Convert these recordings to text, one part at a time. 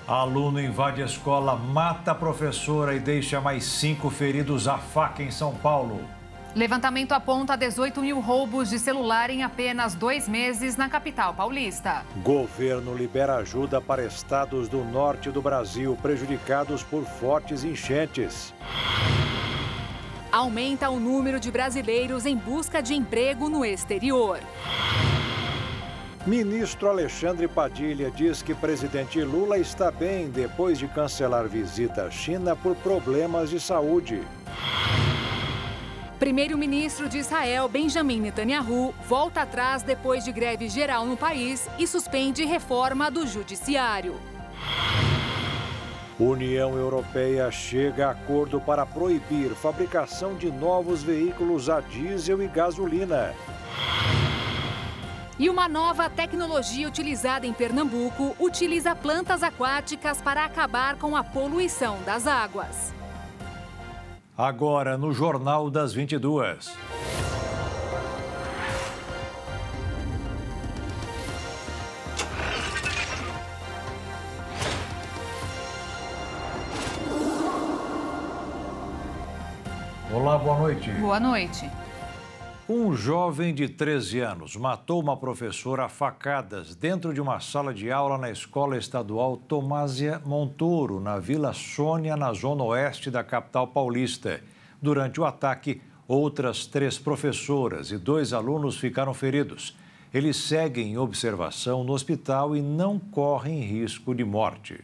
Aluno invade a escola, mata a professora e deixa mais 5 feridos à faca em São Paulo. Levantamento aponta 18 mil roubos de celular em apenas 2 meses na capital paulista. Governo libera ajuda para estados do norte do Brasil prejudicados por fortes enchentes. Aumenta o número de brasileiros em busca de emprego no exterior. Ministro Alexandre Padilha diz que presidente Lula está bem depois de cancelar visita à China por problemas de saúde. Primeiro-ministro de Israel, Benjamin Netanyahu, volta atrás depois de greve geral no país e suspende reforma do judiciário. União Europeia chega a acordo para proibir fabricação de novos veículos a diesel e gasolina. E uma nova tecnologia utilizada em Pernambuco utiliza plantas aquáticas para acabar com a poluição das águas. Agora no Jornal das 22. Olá, boa noite. Boa noite. Um jovem de 13 anos matou uma professora a facadas dentro de uma sala de aula na Escola Estadual Tomásia Montoro, na Vila Sônia, na zona oeste da capital paulista. Durante o ataque, outras 3 professoras e 2 alunos ficaram feridos. Eles seguem em observação no hospital e não correm risco de morte.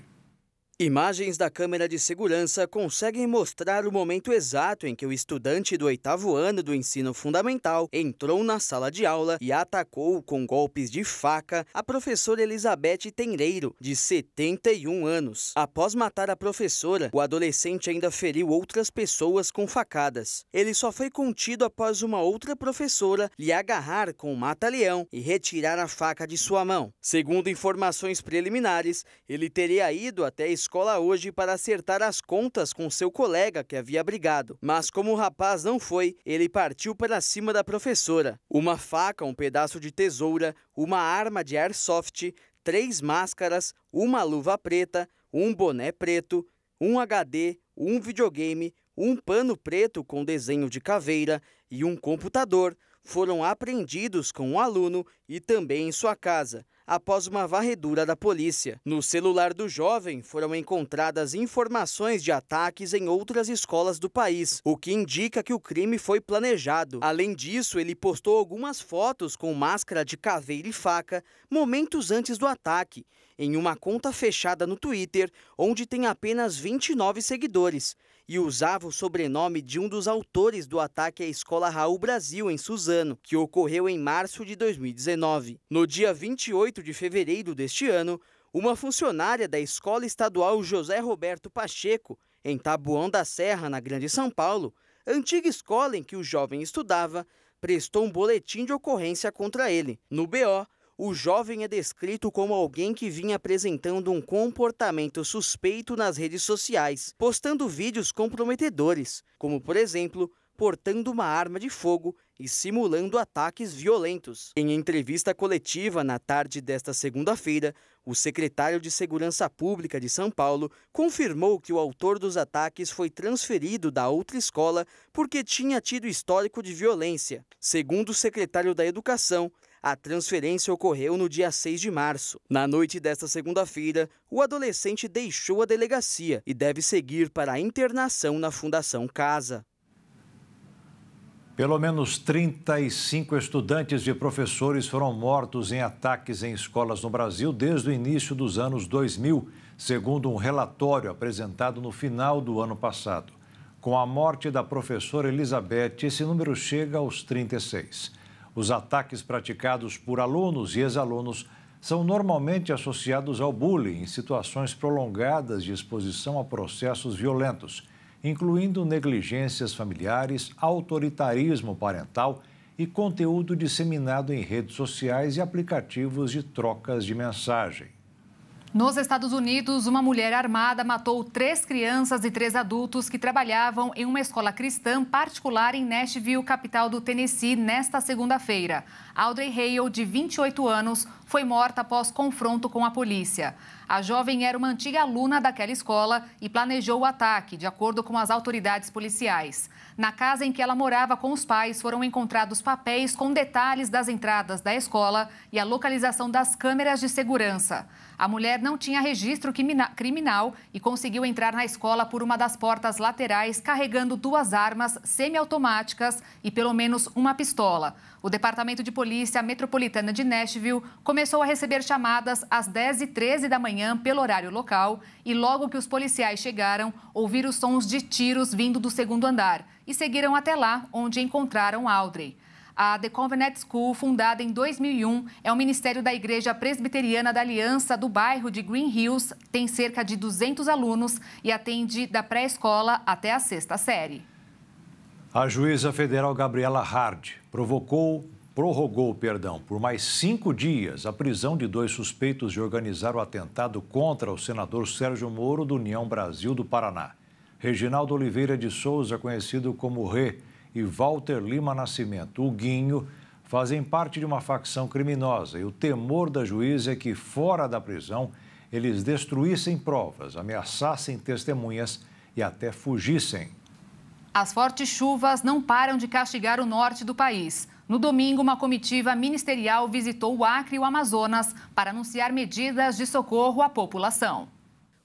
Imagens da câmera de segurança conseguem mostrar o momento exato em que o estudante do 8º ano do ensino fundamental entrou na sala de aula e atacou com golpes de faca a professora Elizabeth Tenreiro, de 71 anos. Após matar a professora, o adolescente ainda feriu outras pessoas com facadas. Ele só foi contido após uma outra professora lhe agarrar com um mata-leão e retirar a faca de sua mão. Segundo informações preliminares, ele teria ido até a escola hoje para acertar as contas com seu colega que havia brigado. Mas como o rapaz não foi, ele partiu para cima da professora. Uma faca, um pedaço de tesoura, uma arma de airsoft, 3 máscaras, uma luva preta, um boné preto, um HD, um videogame, um pano preto com desenho de caveira e um computador foram apreendidos com o aluno e também em sua casa, após uma varredura da polícia. No celular do jovem foram encontradas informações de ataques em outras escolas do país, o que indica que o crime foi planejado. Além disso, ele postou algumas fotos com máscara de caveira e faca momentos antes do ataque, em uma conta fechada no Twitter, onde tem apenas 29 seguidores, e usava o sobrenome de um dos autores do ataque à Escola Raul Brasil, em Suzano, que ocorreu em março de 2019. No dia 28 de fevereiro deste ano, uma funcionária da Escola Estadual José Roberto Pacheco, em Taboão da Serra, na Grande São Paulo, antiga escola em que o jovem estudava, prestou um boletim de ocorrência contra ele. No BO, o jovem é descrito como alguém que vinha apresentando um comportamento suspeito nas redes sociais, postando vídeos comprometedores, como, por exemplo, portando uma arma de fogo e simulando ataques violentos. Em entrevista coletiva na tarde desta segunda-feira, o secretário de Segurança Pública de São Paulo confirmou que o autor dos ataques foi transferido da outra escola porque tinha tido histórico de violência. Segundo o secretário da Educação, a transferência ocorreu no dia 6 de março. Na noite desta segunda-feira, o adolescente deixou a delegacia e deve seguir para a internação na Fundação Casa. Pelo menos 35 estudantes e professores foram mortos em ataques em escolas no Brasil desde o início dos anos 2000, segundo um relatório apresentado no final do ano passado. Com a morte da professora Elizabeth, esse número chega aos 36. Os ataques praticados por alunos e ex-alunos são normalmente associados ao bullying em situações prolongadas de exposição a processos violentos, incluindo negligências familiares, autoritarismo parental e conteúdo disseminado em redes sociais e aplicativos de trocas de mensagem. Nos Estados Unidos, uma mulher armada matou 3 crianças e 3 adultos que trabalhavam em uma escola cristã particular em Nashville, capital do Tennessee, nesta segunda-feira. Audrey Hale, de 28 anos, foi morta após confronto com a polícia. A jovem era uma antiga aluna daquela escola e planejou o ataque, de acordo com as autoridades policiais. Na casa em que ela morava com os pais, foram encontrados papéis com detalhes das entradas da escola e a localização das câmeras de segurança. A mulher não tinha registro criminal e conseguiu entrar na escola por uma das portas laterais, carregando 2 armas semiautomáticas e pelo menos uma pistola. O Departamento de Polícia Metropolitana de Nashville começou a receber chamadas às 10h13 da manhã pelo horário local e logo que os policiais chegaram, ouviram sons de tiros vindo do 2º andar e seguiram até lá, onde encontraram Audrey. A The Covenant School, fundada em 2001, é um ministério da Igreja Presbiteriana da Aliança do bairro de Green Hills, tem cerca de 200 alunos e atende da pré-escola até a 6ª série. A juíza federal Gabriela Hard prorrogou por mais 5 dias a prisão de 2 suspeitos de organizar o atentado contra o senador Sérgio Moro do União Brasil do Paraná. Reginaldo Oliveira de Souza, conhecido como Rê, e Walter Lima Nascimento, o Guinho, fazem parte de uma facção criminosa e o temor da juíza é que, fora da prisão, eles destruíssem provas, ameaçassem testemunhas e até fugissem. As fortes chuvas não param de castigar o norte do país. No domingo, uma comitiva ministerial visitou o Acre e o Amazonas para anunciar medidas de socorro à população.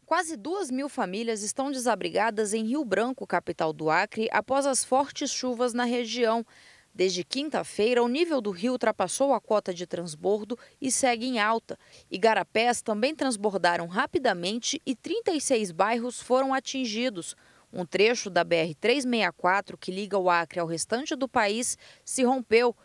Quase 2.000 famílias estão desabrigadas em Rio Branco, capital do Acre, após as fortes chuvas na região. Desde quinta-feira, o nível do rio ultrapassou a cota de transbordo e segue em alta. Igarapés também transbordaram rapidamente e 36 bairros foram atingidos. Um trecho da BR-364, que liga o Acre ao restante do país, se rompeu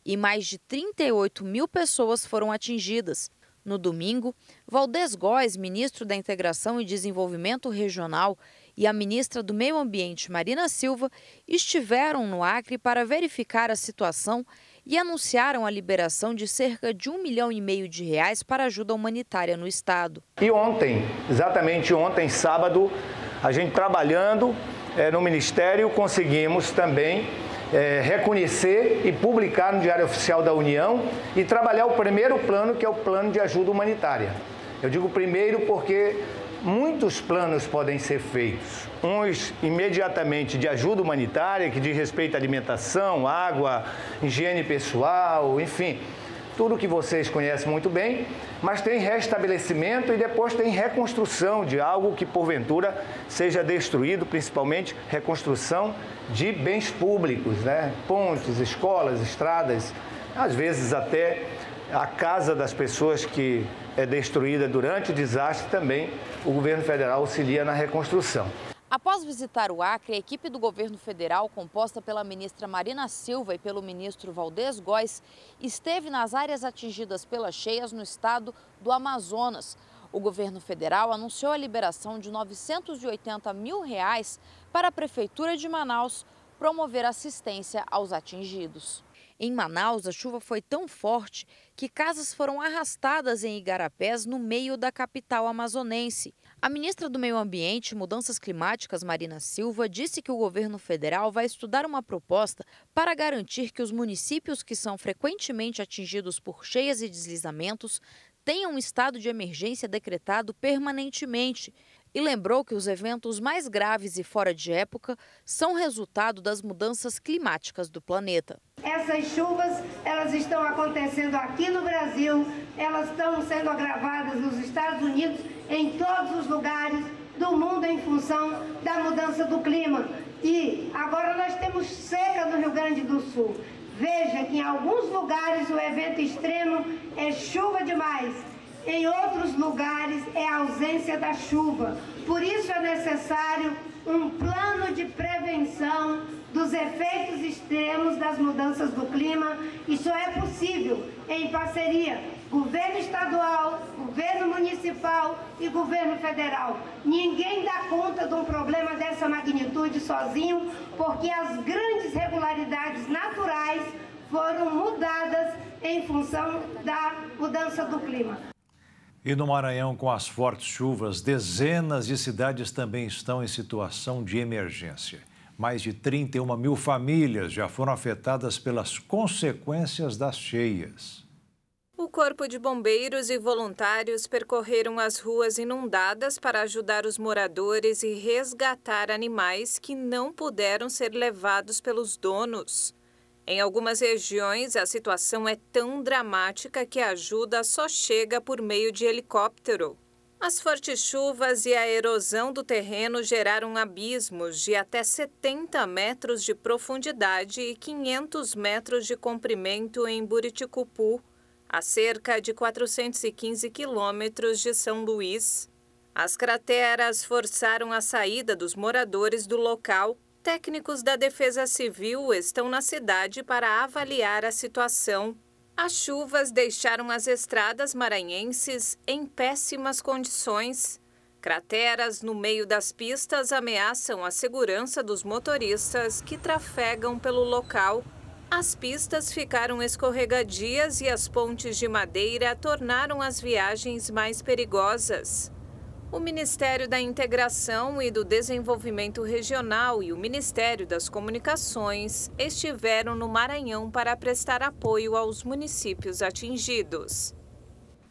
e mais de 38.000 pessoas foram atingidas. No domingo, Valdez Góes, ministro da Integração e Desenvolvimento Regional, e a ministra do Meio Ambiente, Marina Silva, estiveram no Acre para verificar a situação e anunciaram a liberação de cerca de R$1,5 milhão para ajuda humanitária no estado. E ontem, exatamente ontem, sábado, a gente trabalhando no Ministério, conseguimos também reconhecer e publicar no Diário Oficial da União e trabalhar o primeiro plano, que é o plano de ajuda humanitária. Eu digo primeiro porque muitos planos podem ser feitos. Uns imediatamente de ajuda humanitária, que diz respeito à alimentação, água, higiene pessoal, enfim, tudo que vocês conhecem muito bem, mas tem restabelecimento e depois tem reconstrução de algo que porventura seja destruído, principalmente reconstrução de bens públicos, né? Pontes, escolas, estradas, às vezes até a casa das pessoas que é destruída durante o desastre também, o governo federal auxilia na reconstrução. Após visitar o Acre, a equipe do governo federal, composta pela ministra Marina Silva e pelo ministro Valdez Góes, esteve nas áreas atingidas pelas cheias no estado do Amazonas. O governo federal anunciou a liberação de R$980 mil para a Prefeitura de Manaus promover assistência aos atingidos. Em Manaus, a chuva foi tão forte que casas foram arrastadas em Igarapés, no meio da capital amazonense. A ministra do Meio Ambiente e Mudanças Climáticas, Marina Silva, disse que o governo federal vai estudar uma proposta para garantir que os municípios que são frequentemente atingidos por cheias e deslizamentos tenham um estado de emergência decretado permanentemente. E lembrou que os eventos mais graves e fora de época são resultado das mudanças climáticas do planeta. Essas chuvas, elas estão acontecendo aqui no Brasil, elas estão sendo agravadas nos Estados Unidos, em todos os lugares do mundo em função da mudança do clima. E agora nós temos seca no Rio Grande do Sul. Veja que em alguns lugares o evento extremo é chuva demais. Em outros lugares é a ausência da chuva. Por isso é necessário um plano de prevenção dos efeitos extremos das mudanças do clima. E só é possível em parceria governo estadual, governo municipal e governo federal. Ninguém dá conta de um problema dessa magnitude sozinho, porque as grandes regularidades naturais foram mudadas em função da mudança do clima. E no Maranhão, com as fortes chuvas, dezenas de cidades também estão em situação de emergência. Mais de 31 mil famílias já foram afetadas pelas consequências das cheias. O Corpo de Bombeiros e voluntários percorreram as ruas inundadas para ajudar os moradores e resgatar animais que não puderam ser levados pelos donos. Em algumas regiões, a situação é tão dramática que a ajuda só chega por meio de helicóptero. As fortes chuvas e a erosão do terreno geraram abismos de até 70 metros de profundidade e 500 metros de comprimento em Buriticupu, a cerca de 415 quilômetros de São Luís. As crateras forçaram a saída dos moradores do local. Técnicos da Defesa Civil estão na cidade para avaliar a situação. As chuvas deixaram as estradas maranhenses em péssimas condições. Crateras no meio das pistas ameaçam a segurança dos motoristas que trafegam pelo local. As pistas ficaram escorregadias e as pontes de madeira tornaram as viagens mais perigosas. O Ministério da Integração e do Desenvolvimento Regional e o Ministério das Comunicações estiveram no Maranhão para prestar apoio aos municípios atingidos.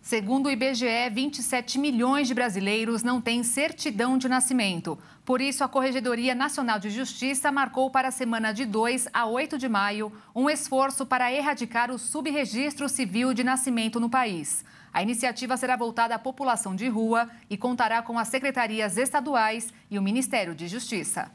Segundo o IBGE, 27 milhões de brasileiros não têm certidão de nascimento. Por isso, a Corregedoria Nacional de Justiça marcou para a semana de 2 a 8 de maio um esforço para erradicar o subregistro civil de nascimento no país. A iniciativa será voltada à população de rua e contará com as secretarias estaduais e o Ministério de Justiça.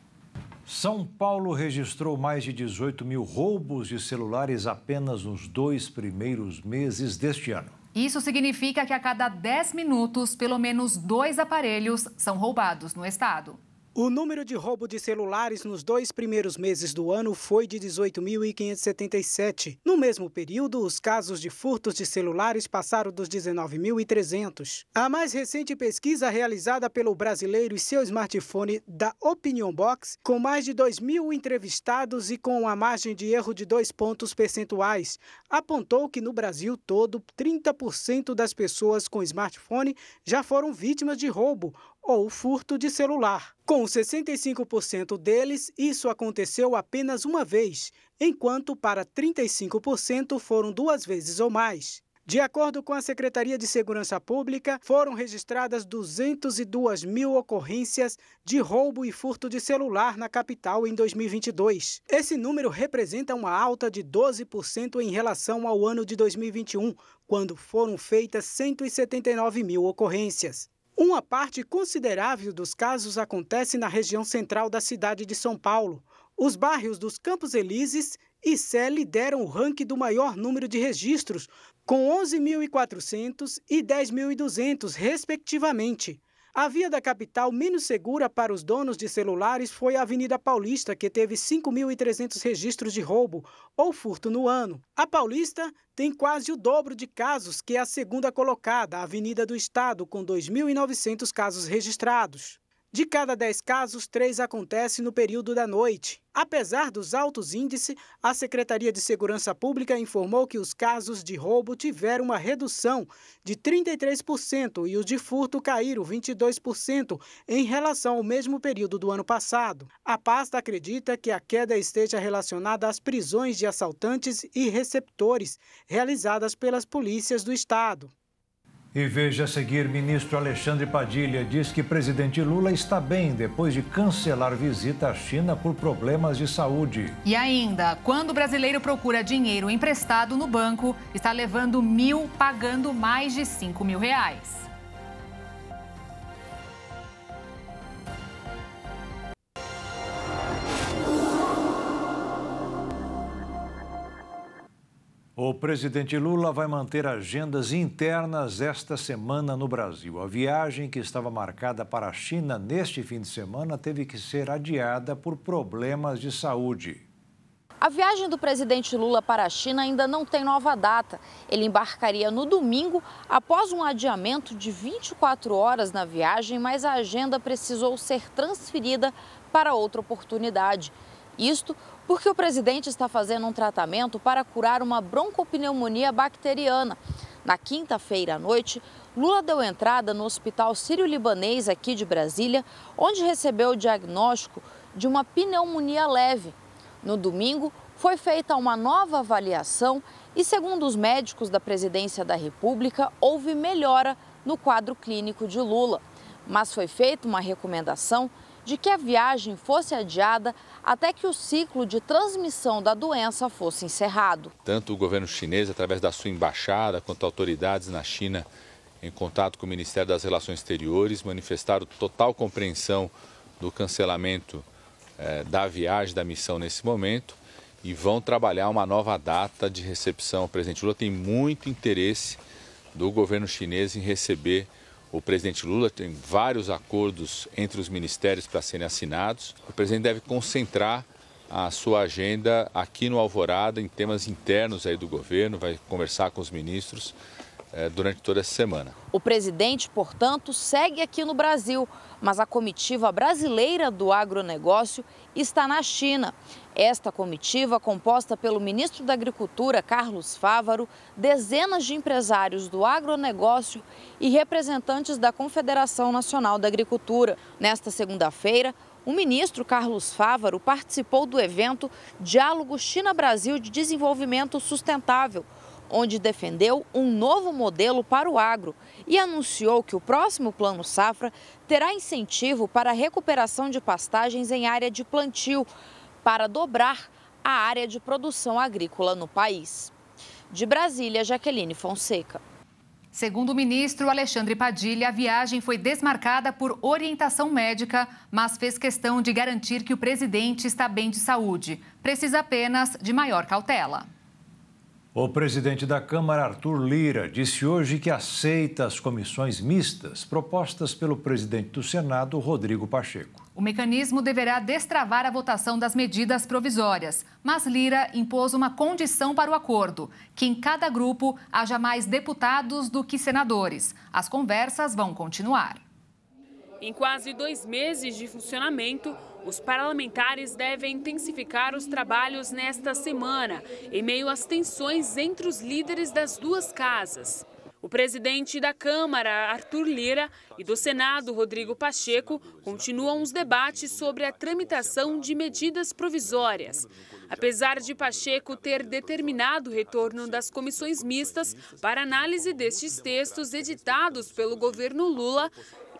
São Paulo registrou mais de 18 mil roubos de celulares apenas nos 2 primeiros meses deste ano. Isso significa que a cada 10 minutos, pelo menos 2 aparelhos são roubados no estado. O número de roubo de celulares nos 2 primeiros meses do ano foi de 18.577. No mesmo período, os casos de furtos de celulares passaram dos 19.300. A mais recente pesquisa realizada pelo brasileiro e seu smartphone da Opinion Box, com mais de 2.000 entrevistados e com uma margem de erro de 2 pontos percentuais, apontou que no Brasil todo, 30% das pessoas com smartphone já foram vítimas de roubo ou furto de celular. Com 65% deles, isso aconteceu apenas uma vez, enquanto para 35% foram 2 vezes ou mais. De acordo com a Secretaria de Segurança Pública, foram registradas 202 mil ocorrências de roubo e furto de celular na capital em 2022. Esse número representa uma alta de 12% em relação ao ano de 2021, quando foram feitas 179 mil ocorrências. Uma parte considerável dos casos acontece na região central da cidade de São Paulo. Os bairros dos Campos Elíseos e Sé lideram o ranking do maior número de registros, com 11.400 e 10.200, respectivamente. A via da capital menos segura para os donos de celulares foi a Avenida Paulista, que teve 5.300 registros de roubo ou furto no ano. A Paulista tem quase o dobro de casos que a segunda colocada, a Avenida do Estado, com 2.900 casos registrados. De cada 10 casos, 3 acontecem no período da noite. Apesar dos altos índices, a Secretaria de Segurança Pública informou que os casos de roubo tiveram uma redução de 33% e os de furto caíram 22% em relação ao mesmo período do ano passado. A pasta acredita que a queda esteja relacionada às prisões de assaltantes e receptores realizadas pelas polícias do Estado. E veja a seguir, ministro Alexandre Padilha diz que presidente Lula está bem depois de cancelar visita à China por problemas de saúde. E ainda, quando o brasileiro procura dinheiro emprestado no banco, está levando 1.000, pagando mais de R$5.000. O presidente Lula vai manter agendas internas esta semana no Brasil. A viagem que estava marcada para a China neste fim de semana teve que ser adiada por problemas de saúde. A viagem do presidente Lula para a China ainda não tem nova data. Ele embarcaria no domingo após um adiamento de 24 horas na viagem, mas a agenda precisou ser transferida para outra oportunidade. Isto porque o presidente está fazendo um tratamento para curar uma broncopneumonia bacteriana. Na quinta-feira à noite, Lula deu entrada no Hospital Sírio-Libanês aqui de Brasília, onde recebeu o diagnóstico de uma pneumonia leve. No domingo, foi feita uma nova avaliação E segundo os médicos da Presidência da República, houve melhora no quadro clínico de Lula. Mas foi feita uma recomendação de que a viagem fosse adiada até que o ciclo de transmissão da doença fosse encerrado. Tanto o governo chinês, através da sua embaixada, quanto autoridades na China, em contato com o Ministério das Relações Exteriores, manifestaram total compreensão do cancelamento da viagem, da missão nesse momento, e vão trabalhar uma nova data de recepção. O presidente Lula tem muito interesse do governo chinês em receber o presidente Lula. Tem vários acordos entre os ministérios para serem assinados. O presidente deve concentrar a sua agenda aqui no Alvorada, em temas internos aí do governo, vai conversar com os ministros durante toda essa semana. O presidente, portanto, segue aqui no Brasil, mas a comitiva brasileira do agronegócio está na China. Esta comitiva, composta pelo ministro da Agricultura, Carlos Fávaro, dezenas de empresários do agronegócio e representantes da Confederação Nacional da Agricultura. Nesta segunda-feira, o ministro Carlos Fávaro participou do evento Diálogo China-Brasil de Desenvolvimento Sustentável, onde defendeu um novo modelo para o agro e anunciou que o próximo Plano Safra terá incentivo para a recuperação de pastagens em área de plantio, para dobrar a área de produção agrícola no país. De Brasília, Jaqueline Fonseca. Segundo o ministro Alexandre Padilha, a viagem foi desmarcada por orientação médica, mas fez questão de garantir que o presidente está bem de saúde. Precisa apenas de maior cautela. O presidente da Câmara, Arthur Lira, disse hoje que aceita as comissões mistas propostas pelo presidente do Senado, Rodrigo Pacheco. O mecanismo deverá destravar a votação das medidas provisórias, mas Lira impôs uma condição para o acordo, que em cada grupo haja mais deputados do que senadores. As conversas vão continuar. Em quase 2 meses de funcionamento, os parlamentares devem intensificar os trabalhos nesta semana, em meio às tensões entre os líderes das duas casas. O presidente da Câmara, Arthur Lira, e do Senado, Rodrigo Pacheco, continuam os debates sobre a tramitação de medidas provisórias. Apesar de Pacheco ter determinado o retorno das comissões mistas para análise destes textos editados pelo governo Lula,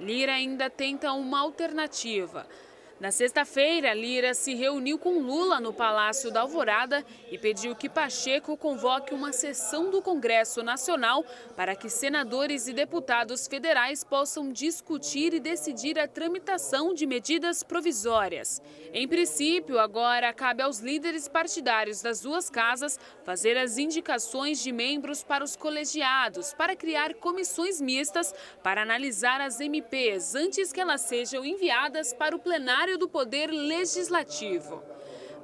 Lira ainda tenta uma alternativa. Na sexta-feira, Lira se reuniu com Lula no Palácio da Alvorada e pediu que Pacheco convoque uma sessão do Congresso Nacional para que senadores e deputados federais possam discutir e decidir a tramitação de medidas provisórias. Em princípio, agora cabe aos líderes partidários das duas casas fazer as indicações de membros para os colegiados, para criar comissões mistas para analisar as MPs antes que elas sejam enviadas para o plenário do Poder Legislativo.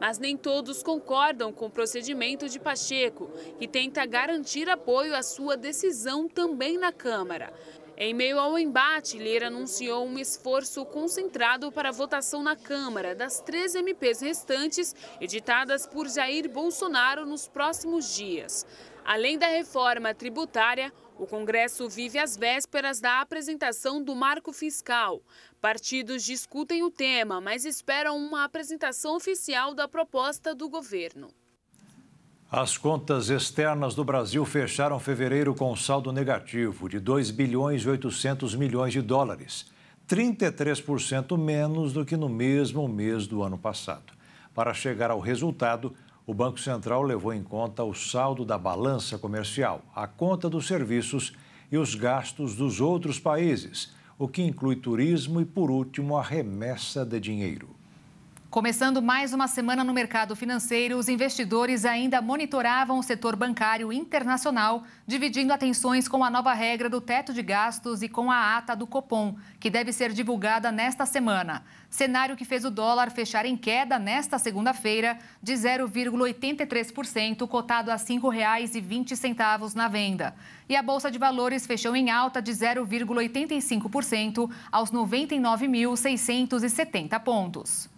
Mas nem todos concordam com o procedimento de Pacheco, que tenta garantir apoio à sua decisão também na Câmara. Em meio ao embate, Lira anunciou um esforço concentrado para a votação na Câmara das 3 MPs restantes, editadas por Jair Bolsonaro nos próximos dias. Além da reforma tributária, o Congresso vive às vésperas da apresentação do marco fiscal. Partidos discutem o tema, mas esperam uma apresentação oficial da proposta do governo. As contas externas do Brasil fecharam fevereiro com saldo negativo de 2 bilhões e 800 milhões de dólares, 33% menos do que no mesmo mês do ano passado. Para chegar ao resultado, o Banco Central levou em conta o saldo da balança comercial, a conta dos serviços e os gastos dos outros países, o que inclui turismo e, por último, a remessa de dinheiro. Começando mais uma semana no mercado financeiro, os investidores ainda monitoravam o setor bancário internacional, dividindo atenções com a nova regra do teto de gastos e com a ata do Copom, que deve ser divulgada nesta semana. Cenário que fez o dólar fechar em queda nesta segunda-feira de 0,83%, cotado a R$ 5,20 na venda. E a Bolsa de Valores fechou em alta de 0,85% aos 99.670 pontos.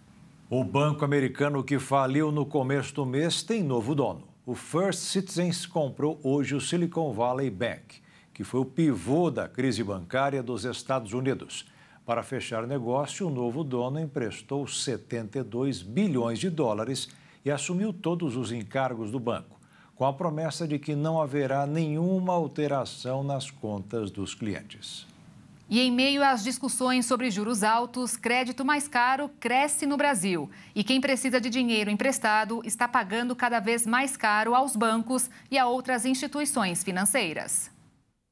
O banco americano que faliu no começo do mês tem novo dono. O First Citizens comprou hoje o Silicon Valley Bank, que foi o pivô da crise bancária dos Estados Unidos. Para fechar negócio, o novo dono emprestou 72 bilhões de dólares e assumiu todos os encargos do banco. com a promessa de que não haverá nenhuma alteração nas contas dos clientes. E em meio às discussões sobre juros altos, crédito mais caro cresce no Brasil. E quem precisa de dinheiro emprestado está pagando cada vez mais caro aos bancos e a outras instituições financeiras.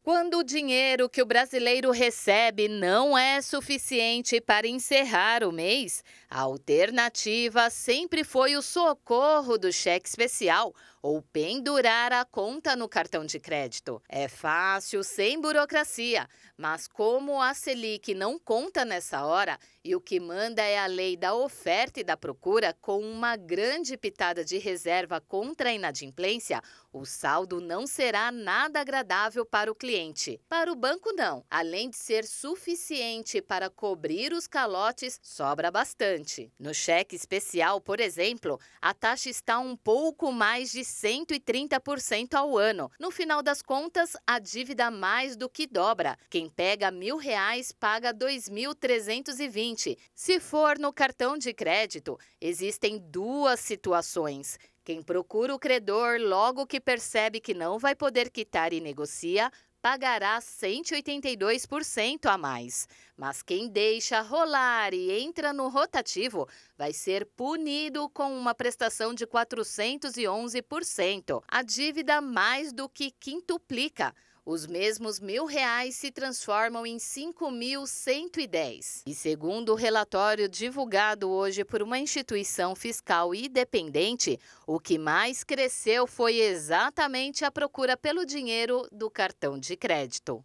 Quando o dinheiro que o brasileiro recebe não é suficiente para encerrar o mês, a alternativa sempre foi o socorro do cheque especial ou pendurar a conta no cartão de crédito. É fácil, sem burocracia, mas como a Selic não conta nessa hora e o que manda é a lei da oferta e da procura com uma grande pitada de reserva contra a inadimplência, o saldo não será nada agradável para o cliente. Para o banco, não. Além de ser suficiente para cobrir os calotes, sobra bastante. No cheque especial, por exemplo, a taxa está um pouco mais de 130% ao ano. No final das contas, a dívida mais do que dobra. Quem pega R$1.000 paga 2.320. Se for no cartão de crédito, existem duas situações. Quem procura o credor logo que percebe que não vai poder quitar e negocia, pagará 182% a mais. Mas quem deixa rolar e entra no rotativo vai ser punido com uma prestação de 411%. A dívida mais do que quintuplica. Os mesmos R$1.000 se transformam em 5.110. E segundo o relatório divulgado hoje por uma instituição fiscal independente, o que mais cresceu foi exatamente a procura pelo dinheiro do cartão de crédito.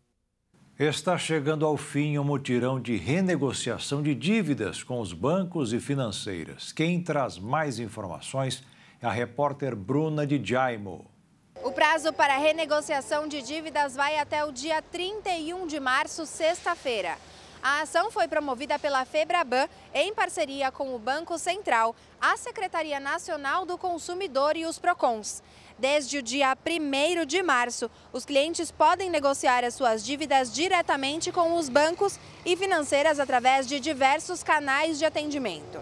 Está chegando ao fim o mutirão de renegociação de dívidas com os bancos e financeiras. Quem traz mais informações é a repórter Bruna de Jaimo. O prazo para renegociação de dívidas vai até o dia 31 de março, sexta-feira. A ação foi promovida pela Febraban em parceria com o Banco Central, a Secretaria Nacional do Consumidor e os PROCONs. Desde o dia 1º de março, os clientes podem negociar as suas dívidas diretamente com os bancos e financeiras através de diversos canais de atendimento.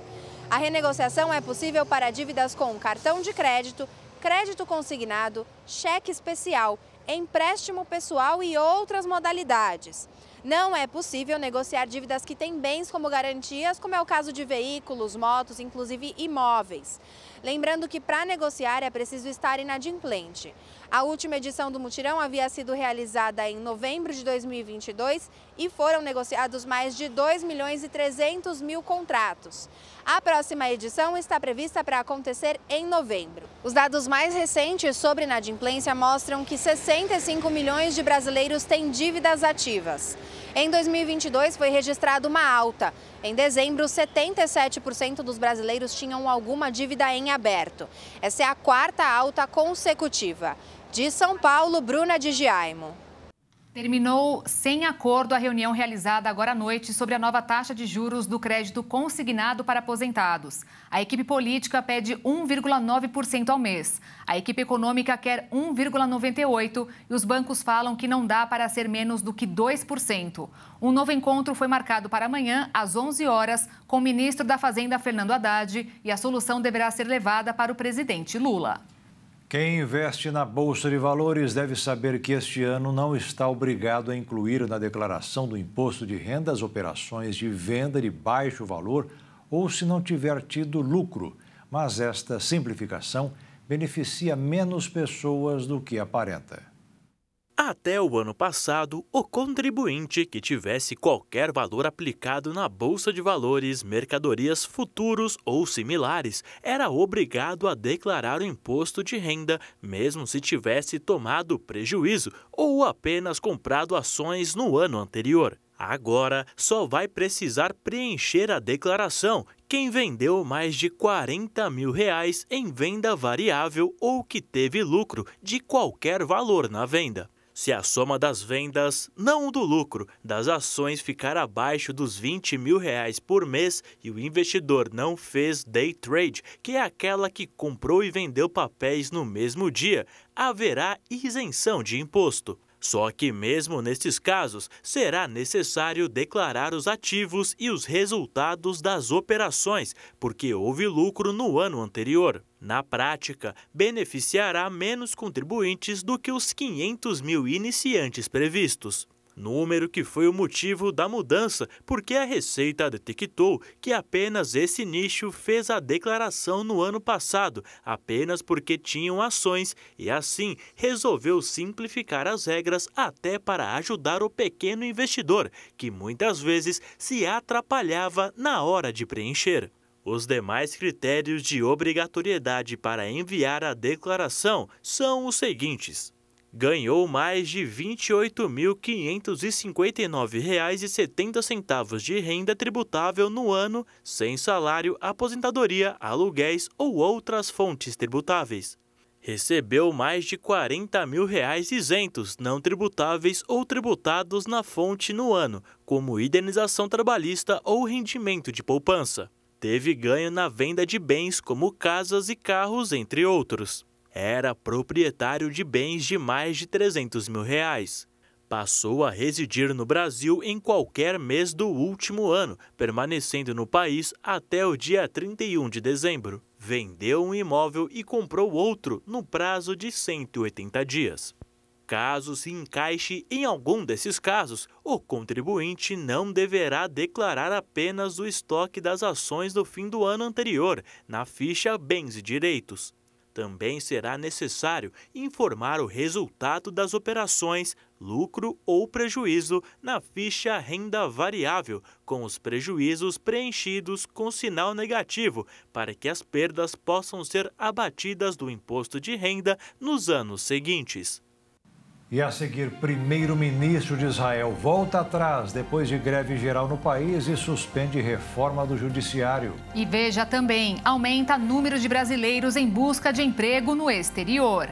A renegociação é possível para dívidas com cartão de crédito, crédito consignado, cheque especial, empréstimo pessoal e outras modalidades. Não é possível negociar dívidas que têm bens como garantias, como é o caso de veículos, motos, inclusive imóveis. Lembrando que para negociar é preciso estar inadimplente. A última edição do mutirão havia sido realizada em novembro de 2022 e foram negociados mais de 2.300.000 contratos. A próxima edição está prevista para acontecer em novembro. Os dados mais recentes sobre inadimplência mostram que 65 milhões de brasileiros têm dívidas ativas. Em 2022 foi registrada uma alta. Em dezembro, 77% dos brasileiros tinham alguma dívida em aberto. Essa é a quarta alta consecutiva. De São Paulo, Bruna de Jaimo. Terminou sem acordo a reunião realizada agora à noite sobre a nova taxa de juros do crédito consignado para aposentados. A equipe política pede 1,9% ao mês. A equipe econômica quer 1,98% e os bancos falam que não dá para ser menos do que 2%. Um novo encontro foi marcado para amanhã, às 11 horas, com o ministro da Fazenda, Fernando Haddad, e a solução deverá ser levada para o presidente Lula. Quem investe na Bolsa de Valores deve saber que este ano não está obrigado a incluir na declaração do imposto de renda as operações de venda de baixo valor ou se não tiver tido lucro. Mas esta simplificação beneficia menos pessoas do que aparenta. Até o ano passado, o contribuinte que tivesse qualquer valor aplicado na Bolsa de Valores, mercadorias futuros ou similares, era obrigado a declarar o imposto de renda, mesmo se tivesse tomado prejuízo ou apenas comprado ações no ano anterior. Agora, só vai precisar preencher a declaração quem vendeu mais de R$40 mil em venda variável ou que teve lucro de qualquer valor na venda. Se a soma das vendas, não do lucro, das ações ficar abaixo dos R$20 mil por mês e o investidor não fez day trade, que é aquela que comprou e vendeu papéis no mesmo dia, haverá isenção de imposto. Só que mesmo nesses casos, será necessário declarar os ativos e os resultados das operações, porque houve lucro no ano anterior. Na prática, beneficiará menos contribuintes do que os 500 mil iniciantes previstos. Número que foi o motivo da mudança, porque a Receita detectou que apenas esse nicho fez a declaração no ano passado, apenas porque tinham ações e assim resolveu simplificar as regras até para ajudar o pequeno investidor, que muitas vezes se atrapalhava na hora de preencher. Os demais critérios de obrigatoriedade para enviar a declaração são os seguintes. Ganhou mais de R$ 28.559,70 de renda tributável no ano, sem salário, aposentadoria, aluguéis ou outras fontes tributáveis. Recebeu mais de R$ 40 mil isentos, não tributáveis ou tributados na fonte no ano, como indenização trabalhista ou rendimento de poupança. Teve ganho na venda de bens como casas e carros, entre outros. Era proprietário de bens de mais de R$ 300 mil. Passou a residir no Brasil em qualquer mês do último ano, permanecendo no país até o dia 31 de dezembro. Vendeu um imóvel e comprou outro no prazo de 180 dias. Caso se encaixe em algum desses casos, o contribuinte não deverá declarar apenas o estoque das ações do fim do ano anterior, na ficha Bens e Direitos. Também será necessário informar o resultado das operações, lucro ou prejuízo na ficha Renda Variável, com os prejuízos preenchidos com sinal negativo, para que as perdas possam ser abatidas do imposto de renda nos anos seguintes. E a seguir, primeiro-ministro de Israel volta atrás depois de greve geral no país e suspende reforma do judiciário. E veja também, aumenta número de brasileiros em busca de emprego no exterior.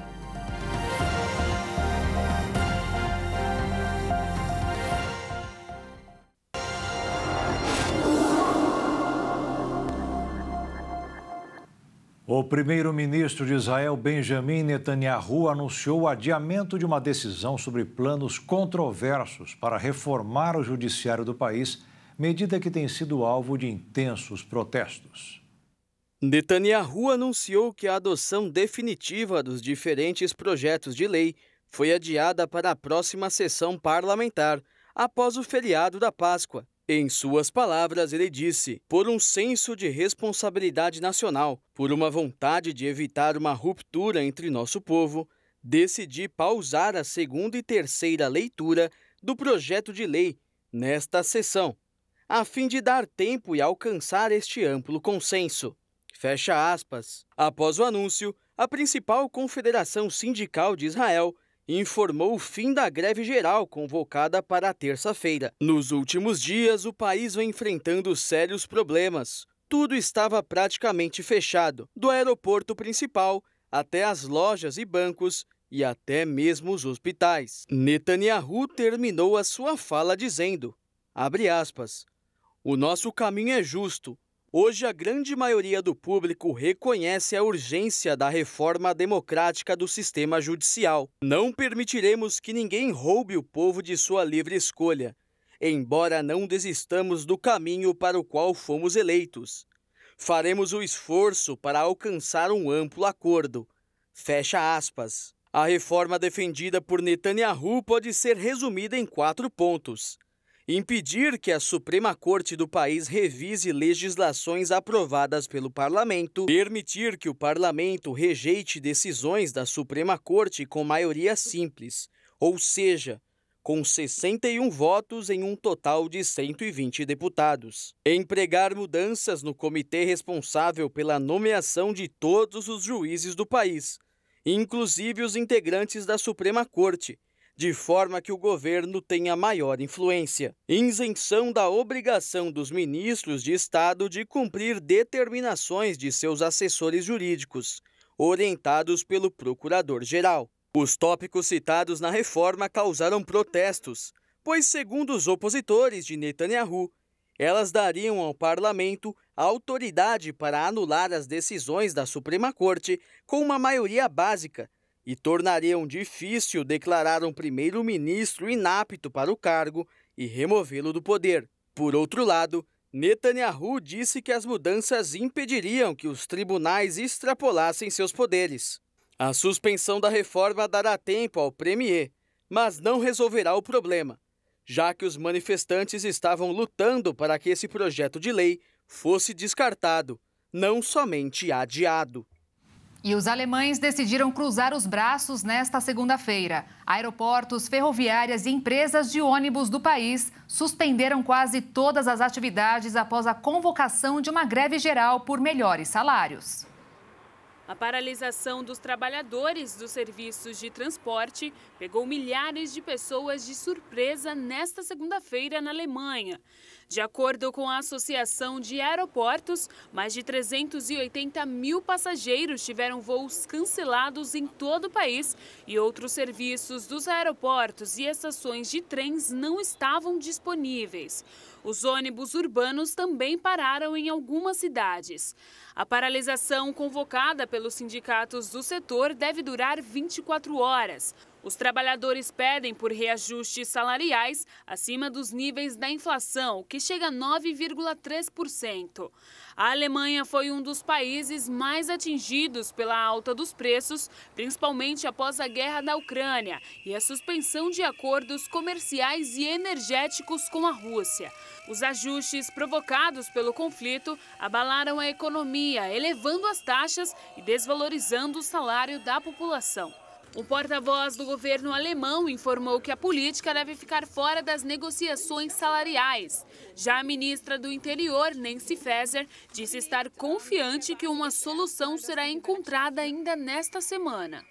O primeiro-ministro de Israel, Benjamin Netanyahu, anunciou o adiamento de uma decisão sobre planos controversos para reformar o judiciário do país, medida que tem sido alvo de intensos protestos. Netanyahu anunciou que a adoção definitiva dos diferentes projetos de lei foi adiada para a próxima sessão parlamentar, após o feriado da Páscoa. Em suas palavras, ele disse: por um senso de responsabilidade nacional, por uma vontade de evitar uma ruptura entre nosso povo, decidi pausar a segunda e terceira leitura do projeto de lei nesta sessão, a fim de dar tempo e alcançar este amplo consenso. Fecha aspas. Após o anúncio, a principal confederação sindical de Israel informou o fim da greve geral convocada para a terça-feira. Nos últimos dias, o país vem enfrentando sérios problemas. Tudo estava praticamente fechado, do aeroporto principal até as lojas e bancos e até mesmo os hospitais. Netanyahu terminou a sua fala dizendo, abre aspas, o nosso caminho é justo. Hoje, a grande maioria do público reconhece a urgência da reforma democrática do sistema judicial. Não permitiremos que ninguém roube o povo de sua livre escolha, embora não desistamos do caminho para o qual fomos eleitos. Faremos o esforço para alcançar um amplo acordo. Fecha aspas. A reforma defendida por Netanyahu pode ser resumida em 4 pontos. Impedir que a Suprema Corte do país revise legislações aprovadas pelo Parlamento, permitir que o Parlamento rejeite decisões da Suprema Corte com maioria simples, ou seja, com 61 votos em um total de 120 deputados. Empregar mudanças no comitê responsável pela nomeação de todos os juízes do país, inclusive os integrantes da Suprema Corte, de forma que o governo tenha maior influência. Isenção da obrigação dos ministros de Estado de cumprir determinações de seus assessores jurídicos, orientados pelo Procurador-Geral. Os tópicos citados na reforma causaram protestos, pois, segundo os opositores de Netanyahu, elas dariam ao parlamento a autoridade para anular as decisões da Suprema Corte com uma maioria básica, e tornariam difícil declarar um primeiro-ministro inapto para o cargo e removê-lo do poder. Por outro lado, Netanyahu disse que as mudanças impediriam que os tribunais extrapolassem seus poderes. A suspensão da reforma dará tempo ao premier, mas não resolverá o problema, já que os manifestantes estavam lutando para que esse projeto de lei fosse descartado, não somente adiado. E os alemães decidiram cruzar os braços nesta segunda-feira. Aeroportos, ferroviárias e empresas de ônibus do país suspenderam quase todas as atividades após a convocação de uma greve geral por melhores salários. A paralisação dos trabalhadores dos serviços de transporte pegou milhares de pessoas de surpresa nesta segunda-feira na Alemanha. De acordo com a Associação de Aeroportos, mais de 380 mil passageiros tiveram voos cancelados em todo o país e outros serviços dos aeroportos e estações de trens não estavam disponíveis. Os ônibus urbanos também pararam em algumas cidades. A paralisação convocada pelos sindicatos do setor deve durar 24 horas. Os trabalhadores pedem por reajustes salariais acima dos níveis da inflação, que chega a 9,3%. A Alemanha foi um dos países mais atingidos pela alta dos preços, principalmente após a guerra da Ucrânia e a suspensão de acordos comerciais e energéticos com a Rússia. Os ajustes provocados pelo conflito abalaram a economia, elevando as taxas e desvalorizando o salário da população. O porta-voz do governo alemão informou que a política deve ficar fora das negociações salariais. Já a ministra do Interior, Nancy Faeser, disse estar confiante que uma solução será encontrada ainda nesta semana.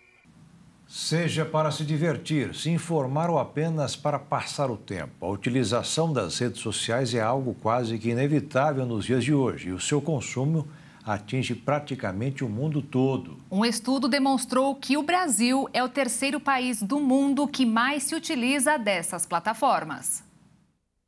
Seja para se divertir, se informar ou apenas para passar o tempo, a utilização das redes sociais é algo quase que inevitável nos dias de hoje e o seu consumo atinge praticamente o mundo todo. Um estudo demonstrou que o Brasil é o terceiro país do mundo que mais se utiliza dessas plataformas.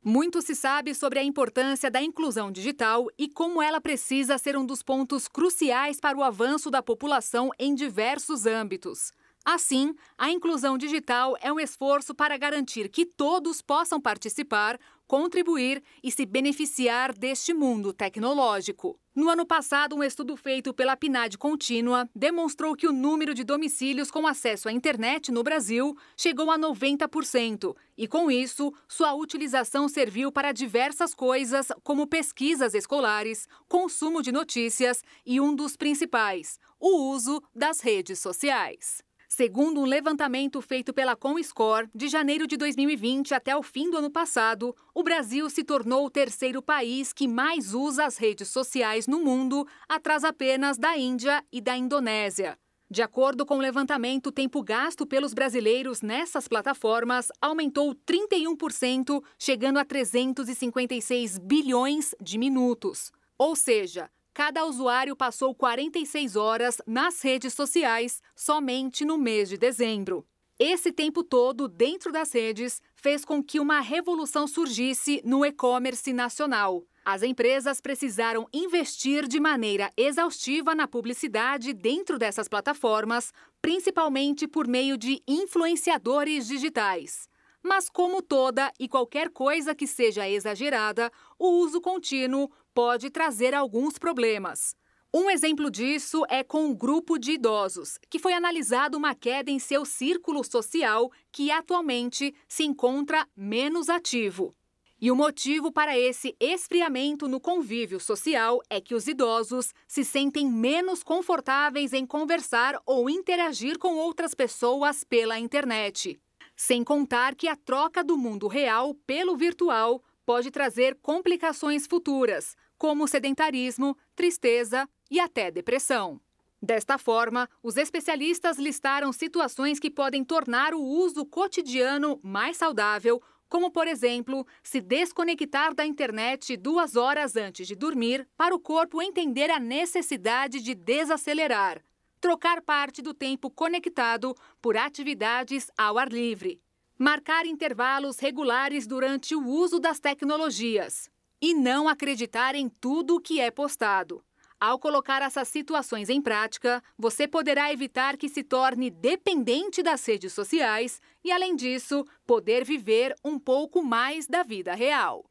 Muito se sabe sobre a importância da inclusão digital e como ela precisa ser um dos pontos cruciais para o avanço da população em diversos âmbitos. Assim, a inclusão digital é um esforço para garantir que todos possam participar, contribuir e se beneficiar deste mundo tecnológico. No ano passado, um estudo feito pela PNAD Contínua demonstrou que o número de domicílios com acesso à internet no Brasil chegou a 90%. E, com isso, sua utilização serviu para diversas coisas, como pesquisas escolares, consumo de notícias e um dos principais, o uso das redes sociais. Segundo um levantamento feito pela Comscore, de janeiro de 2020 até o fim do ano passado, o Brasil se tornou o terceiro país que mais usa as redes sociais no mundo, atrás apenas da Índia e da Indonésia. De acordo com o levantamento, o tempo gasto pelos brasileiros nessas plataformas aumentou 31%, chegando a 356 bilhões de minutos. Ou seja, cada usuário passou 46 horas nas redes sociais somente no mês de dezembro. Esse tempo todo dentro das redes fez com que uma revolução surgisse no e-commerce nacional. As empresas precisaram investir de maneira exaustiva na publicidade dentro dessas plataformas, principalmente por meio de influenciadores digitais. Mas como toda e qualquer coisa que seja exagerada, o uso contínuo pode trazer alguns problemas. Um exemplo disso é com um grupo de idosos, que foi analisado uma queda em seu círculo social que atualmente se encontra menos ativo. E o motivo para esse esfriamento no convívio social é que os idosos se sentem menos confortáveis em conversar ou interagir com outras pessoas pela internet. Sem contar que a troca do mundo real pelo virtual pode trazer complicações futuras, como sedentarismo, tristeza e até depressão. Desta forma, os especialistas listaram situações que podem tornar o uso cotidiano mais saudável, como, por exemplo, se desconectar da internet 2 horas antes de dormir para o corpo entender a necessidade de desacelerar. Trocar parte do tempo conectado por atividades ao ar livre. Marcar intervalos regulares durante o uso das tecnologias. E não acreditar em tudo o que é postado. Ao colocar essas situações em prática, você poderá evitar que se torne dependente das redes sociais e, além disso, poder viver um pouco mais da vida real.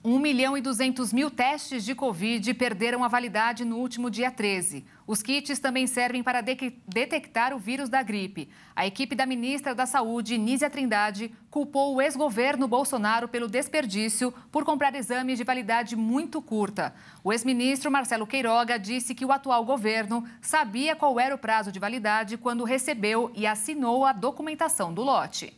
1.200.000 testes de Covid perderam a validade no último dia 13. Os kits também servem para detectar o vírus da gripe. A equipe da ministra da Saúde, Nízia Trindade, culpou o ex-governo Bolsonaro pelo desperdício por comprar exames de validade muito curta. O ex-ministro Marcelo Queiroga disse que o atual governo sabia qual era o prazo de validade quando recebeu e assinou a documentação do lote.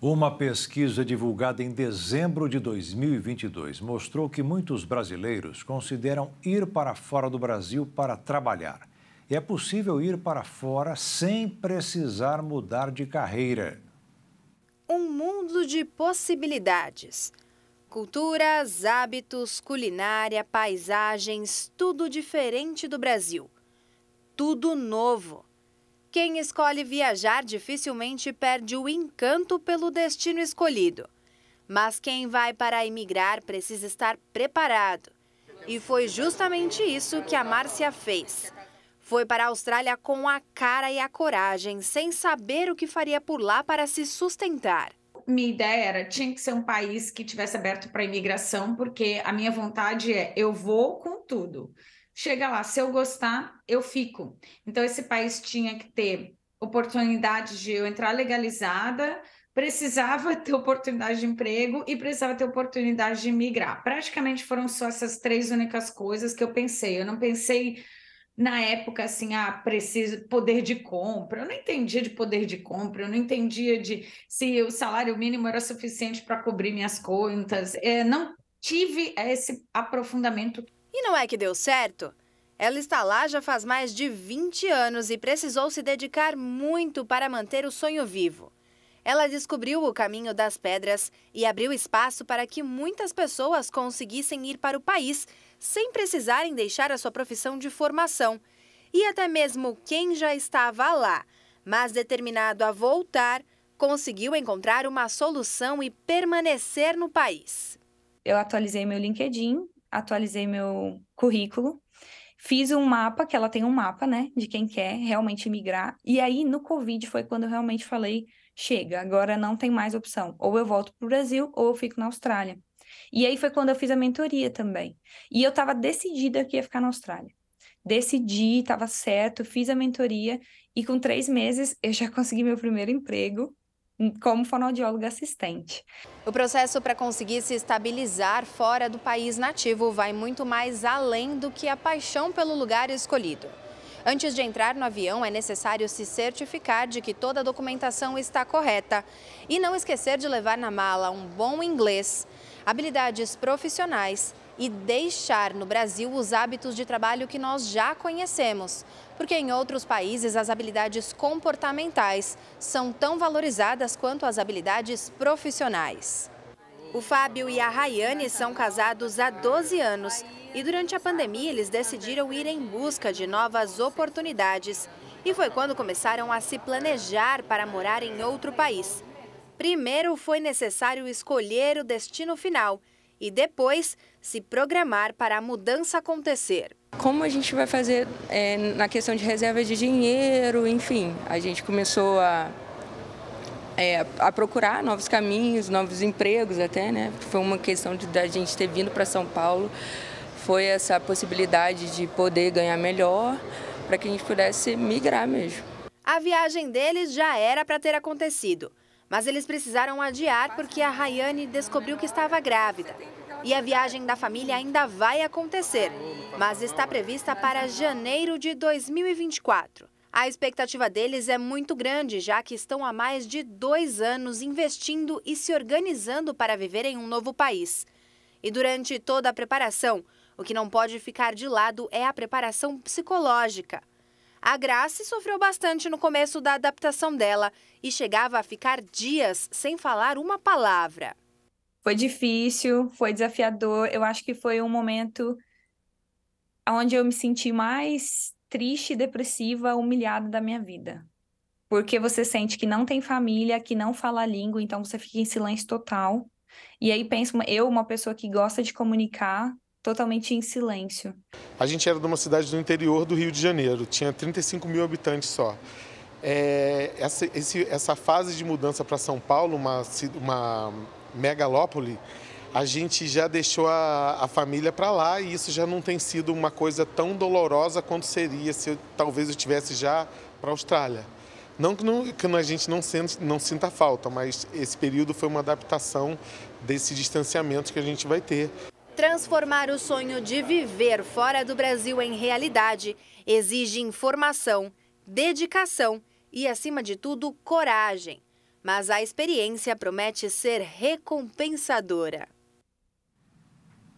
Uma pesquisa divulgada em dezembro de 2022 mostrou que muitos brasileiros consideram ir para fora do Brasil para trabalhar. E é possível ir para fora sem precisar mudar de carreira. Um mundo de possibilidades. Culturas, hábitos, culinária, paisagens, tudo diferente do Brasil. Tudo novo. Quem escolhe viajar dificilmente perde o encanto pelo destino escolhido. Mas quem vai para emigrar precisa estar preparado. E foi justamente isso que a Márcia fez. Foi para a Austrália com a cara e a coragem, sem saber o que faria por lá para se sustentar. Minha ideia era, tinha que ser um país que tivesse aberto para a imigração, porque a minha vontade é, eu vou com tudo. Chega lá, se eu gostar, eu fico. Então, esse país tinha que ter oportunidade de eu entrar legalizada, precisava ter oportunidade de emprego e precisava ter oportunidade de migrar. Praticamente foram só essas três únicas coisas que eu pensei. Eu não pensei na época assim, preciso poder de compra. Eu não entendia de poder de compra, eu não entendia de se o salário mínimo era suficiente para cobrir minhas contas. Não tive esse aprofundamento. E não é que deu certo? Ela está lá já faz mais de 20 anos e precisou se dedicar muito para manter o sonho vivo. Ela descobriu o caminho das pedras e abriu espaço para que muitas pessoas conseguissem ir para o país sem precisarem deixar a sua profissão de formação. E até mesmo quem já estava lá, mas determinado a voltar, conseguiu encontrar uma solução e permanecer no país. Eu atualizei meu LinkedIn, atualizei meu currículo, fiz um mapa, que ela tem um mapa, né, de quem quer realmente migrar. E aí, no Covid, foi quando eu realmente falei, chega, agora não tem mais opção. Ou eu volto para o Brasil, ou eu fico na Austrália. E aí foi quando eu fiz a mentoria também. E eu estava decidida que ia ficar na Austrália. Decidi, estava certo, fiz a mentoria e com 3 meses eu já consegui meu primeiro emprego como fonoaudióloga assistente. O processo para conseguir se estabilizar fora do país nativo vai muito mais além do que a paixão pelo lugar escolhido. Antes de entrar no avião, é necessário se certificar de que toda a documentação está correta e não esquecer de levar na mala um bom inglês, habilidades profissionais e deixar no Brasil os hábitos de trabalho que nós já conhecemos, porque em outros países as habilidades comportamentais são tão valorizadas quanto as habilidades profissionais. O Fábio e a Rayane são casados há 12 anos e durante a pandemia eles decidiram ir em busca de novas oportunidades. E foi quando começaram a se planejar para morar em outro país. Primeiro foi necessário escolher o destino final e depois se programar para a mudança acontecer. Como a gente vai fazer na questão de reserva de dinheiro, enfim, a gente começou a procurar novos caminhos, novos empregos até, né? Foi uma questão da gente ter vindo para São Paulo, foi essa possibilidade de poder ganhar melhor para que a gente pudesse migrar mesmo. A viagem deles já era para ter acontecido, mas eles precisaram adiar porque a Rayane descobriu que estava grávida. E a viagem da família ainda vai acontecer, mas está prevista para janeiro de 2024. A expectativa deles é muito grande, já que estão há mais de 2 anos investindo e se organizando para viver em um novo país. E durante toda a preparação, o que não pode ficar de lado é a preparação psicológica. A Grace sofreu bastante no começo da adaptação dela e chegava a ficar dias sem falar uma palavra. Foi difícil, foi desafiador. Eu acho que foi um momento onde eu me senti mais triste, depressiva, humilhada da minha vida. Porque você sente que não tem família, que não fala a língua, então você fica em silêncio total. E aí penso, eu, uma pessoa que gosta de comunicar, totalmente em silêncio. A gente era de uma cidade do interior do Rio de Janeiro, tinha 35 mil habitantes só. Essa fase de mudança para São Paulo, uma megalópole, a gente já deixou a família para lá e isso já não tem sido uma coisa tão dolorosa quanto seria se talvez eu tivesse já para a Austrália. Não que a gente não sinta falta, mas esse período foi uma adaptação desse distanciamento que a gente vai ter. Transformar o sonho de viver fora do Brasil em realidade exige informação, dedicação e, acima de tudo, coragem. Mas a experiência promete ser recompensadora.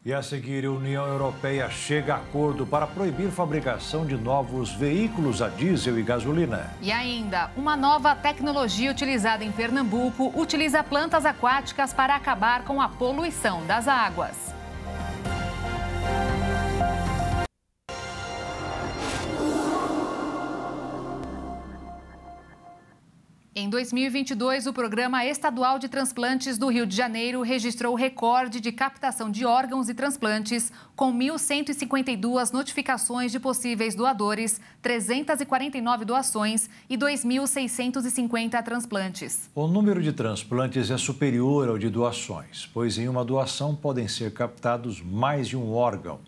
E a seguir, a União Europeia chega a acordo para proibir fabricação de novos veículos a diesel e gasolina. E ainda, uma nova tecnologia utilizada em Pernambuco utiliza plantas aquáticas para acabar com a poluição das águas. Em 2022, o Programa Estadual de Transplantes do Rio de Janeiro registrou o recorde de captação de órgãos e transplantes, com 1.152 notificações de possíveis doadores, 349 doações e 2.650 transplantes. O número de transplantes é superior ao de doações, pois em uma doação podem ser captados mais de um órgão.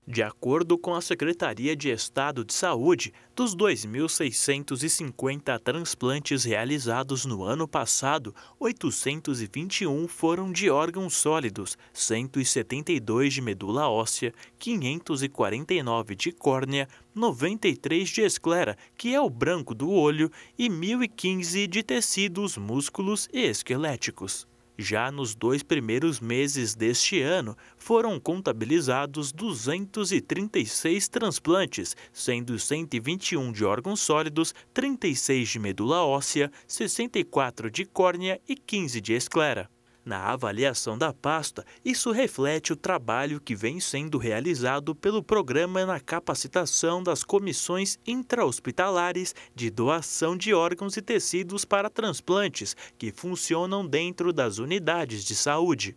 De acordo com a Secretaria de Estado de Saúde, dos 2.650 transplantes realizados no ano passado, 821 foram de órgãos sólidos, 172 de medula óssea, 549 de córnea, 93 de esclera, que é o branco do olho, e 1.015 de tecidos, músculos e esqueléticos. Já nos 2 primeiros meses deste ano, foram contabilizados 236 transplantes, sendo 121 de órgãos sólidos, 36 de medula óssea, 64 de córnea e 15 de esclera. Na avaliação da pasta, isso reflete o trabalho que vem sendo realizado pelo programa na capacitação das comissões intra-hospitalares de doação de órgãos e tecidos para transplantes, que funcionam dentro das unidades de saúde.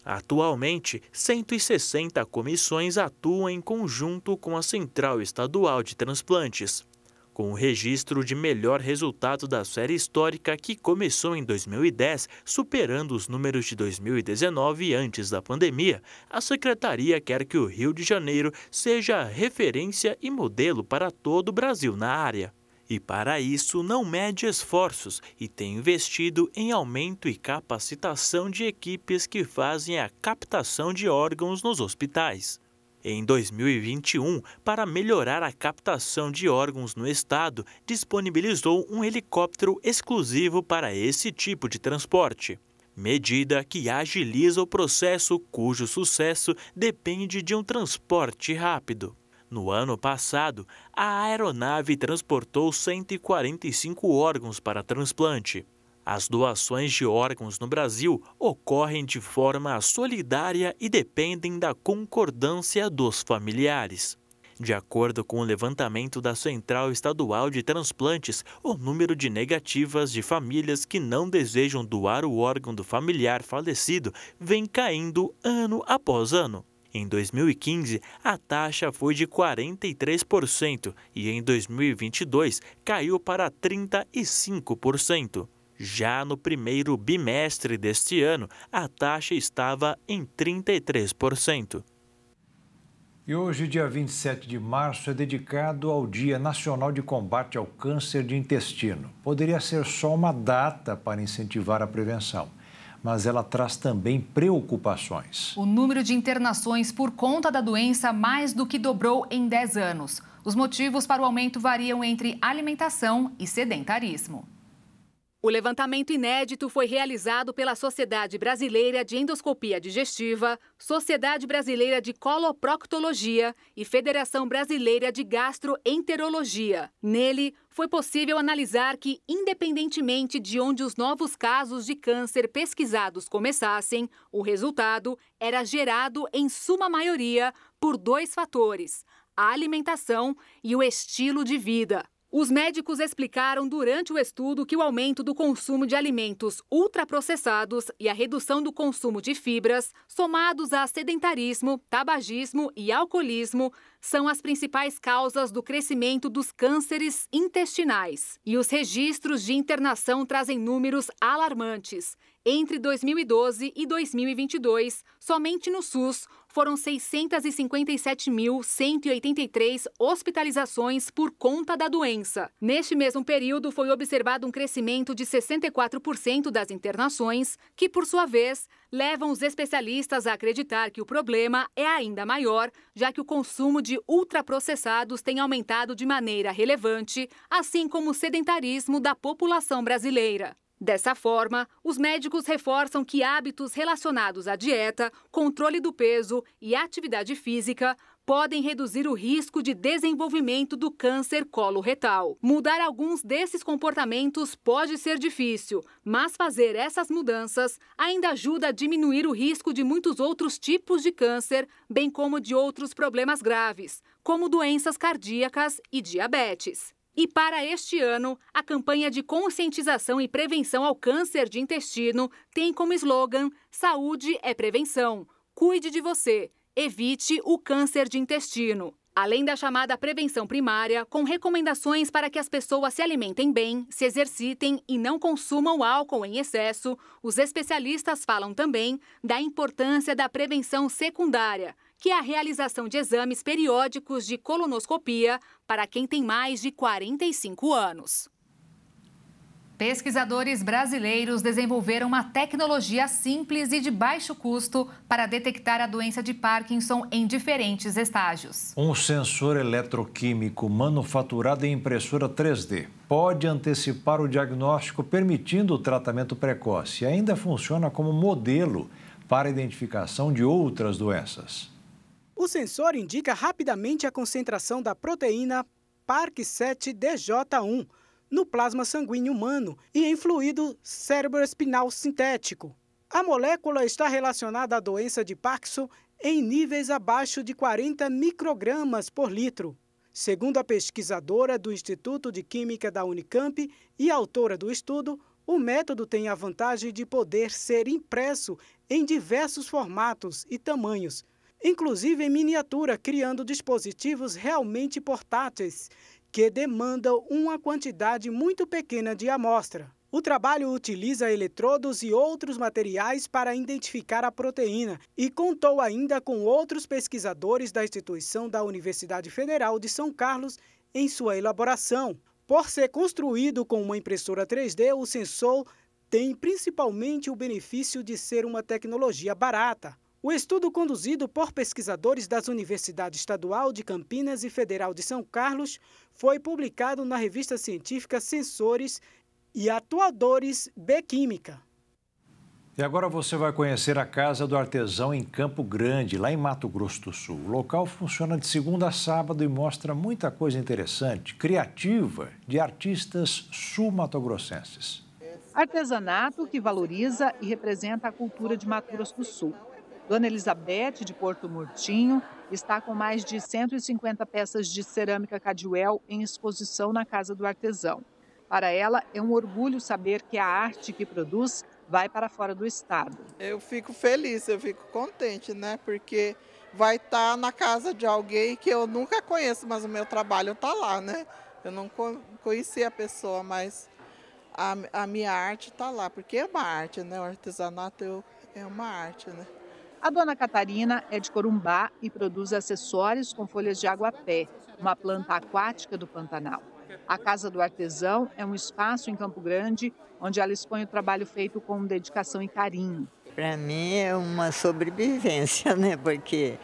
Atualmente, 160 comissões atuam em conjunto com a Central Estadual de Transplantes. Com o registro de melhor resultado da série histórica que começou em 2010, superando os números de 2019 antes da pandemia, a Secretaria quer que o Rio de Janeiro seja referência e modelo para todo o Brasil na área. E para isso não mede esforços e tem investido em aumento e capacitação de equipes que fazem a captação de órgãos nos hospitais. Em 2021, para melhorar a captação de órgãos no estado, disponibilizou um helicóptero exclusivo para esse tipo de transporte. Medida que agiliza o processo cujo sucesso depende de um transporte rápido. No ano passado, a aeronave transportou 145 órgãos para transplante. As doações de órgãos no Brasil ocorrem de forma solidária e dependem da concordância dos familiares. De acordo com o levantamento da Central Estadual de Transplantes, o número de negativas de famílias que não desejam doar o órgão do familiar falecido vem caindo ano após ano. Em 2015, a taxa foi de 43% e em 2022 caiu para 35%. Já no primeiro bimestre deste ano, a taxa estava em 33%. E hoje, dia 27 de março, é dedicado ao Dia Nacional de Combate ao Câncer de Intestino. Poderia ser só uma data para incentivar a prevenção, mas ela traz também preocupações. O número de internações por conta da doença mais do que dobrou em 10 anos. Os motivos para o aumento variam entre alimentação e sedentarismo. O levantamento inédito foi realizado pela Sociedade Brasileira de Endoscopia Digestiva, Sociedade Brasileira de Coloproctologia e Federação Brasileira de Gastroenterologia. Nele, foi possível analisar que, independentemente de onde os novos casos de câncer pesquisados começassem, o resultado era gerado, em suma maioria, por 2 fatores: a alimentação e o estilo de vida. Os médicos explicaram durante o estudo que o aumento do consumo de alimentos ultraprocessados e a redução do consumo de fibras, somados a sedentarismo, tabagismo e alcoolismo, são as principais causas do crescimento dos cânceres intestinais. E os registros de internação trazem números alarmantes. Entre 2012 e 2022, somente no SUS, foram 657.183 hospitalizações por conta da doença. Neste mesmo período, foi observado um crescimento de 64% das internações, que, por sua vez, levam os especialistas a acreditar que o problema é ainda maior, já que o consumo de ultraprocessados tem aumentado de maneira relevante, assim como o sedentarismo da população brasileira. Dessa forma, os médicos reforçam que hábitos relacionados à dieta, controle do peso e atividade física podem reduzir o risco de desenvolvimento do câncer coloretal. Mudar alguns desses comportamentos pode ser difícil, mas fazer essas mudanças ainda ajuda a diminuir o risco de muitos outros tipos de câncer, bem como de outros problemas graves, como doenças cardíacas e diabetes. E para este ano, a campanha de conscientização e prevenção ao câncer de intestino tem como slogan "Saúde é prevenção. Cuide de você. Evite o câncer de intestino". Além da chamada prevenção primária, com recomendações para que as pessoas se alimentem bem, se exercitem e não consumam álcool em excesso, os especialistas falam também da importância da prevenção secundária, que é a realização de exames periódicos de colonoscopia para quem tem mais de 45 anos. Pesquisadores brasileiros desenvolveram uma tecnologia simples e de baixo custo para detectar a doença de Parkinson em diferentes estágios. Um sensor eletroquímico manufaturado em impressora 3D pode antecipar o diagnóstico, permitindo o tratamento precoce, e ainda funciona como modelo para a identificação de outras doenças. O sensor indica rapidamente a concentração da proteína PARC7DJ1 no plasma sanguíneo humano e em fluido cerebroespinal sintético. A molécula está relacionada à doença de Parkinson em níveis abaixo de 40 microgramas por litro. Segundo a pesquisadora do Instituto de Química da Unicamp e autora do estudo, o método tem a vantagem de poder ser impresso em diversos formatos e tamanhos, inclusive em miniatura, criando dispositivos realmente portáteis, que demandam uma quantidade muito pequena de amostra. O trabalho utiliza eletrodos e outros materiais para identificar a proteína e contou ainda com outros pesquisadores da instituição da Universidade Federal de São Carlos em sua elaboração. Por ser construído com uma impressora 3D, o sensor tem principalmente o benefício de ser uma tecnologia barata. O estudo, conduzido por pesquisadores das Universidades Estadual de Campinas e Federal de São Carlos, foi publicado na revista científica Sensores e Atuadores Bioquímica. E agora você vai conhecer a Casa do Artesão em Campo Grande, lá em Mato Grosso do Sul. O local funciona de segunda a sábado e mostra muita coisa interessante, criativa, de artistas sul-matogrossenses. Artesanato que valoriza e representa a cultura de Mato Grosso do Sul. Dona Elizabeth, de Porto Murtinho, está com mais de 150 peças de cerâmica Cadwell em exposição na Casa do Artesão. Para ela, é um orgulho saber que a arte que produz vai para fora do estado. Eu fico feliz, eu fico contente, né? Porque vai estar na casa de alguém que eu nunca conheço, mas o meu trabalho está lá, né? Eu não conheci a pessoa, mas a minha arte está lá, porque é uma arte, né? O artesanato é uma arte, né? A dona Catarina é de Corumbá e produz acessórios com folhas de aguapé, uma planta aquática do Pantanal. A Casa do Artesão é um espaço em Campo Grande onde ela expõe o trabalho feito com dedicação e carinho. Para mim é uma sobrevivência, né? Porque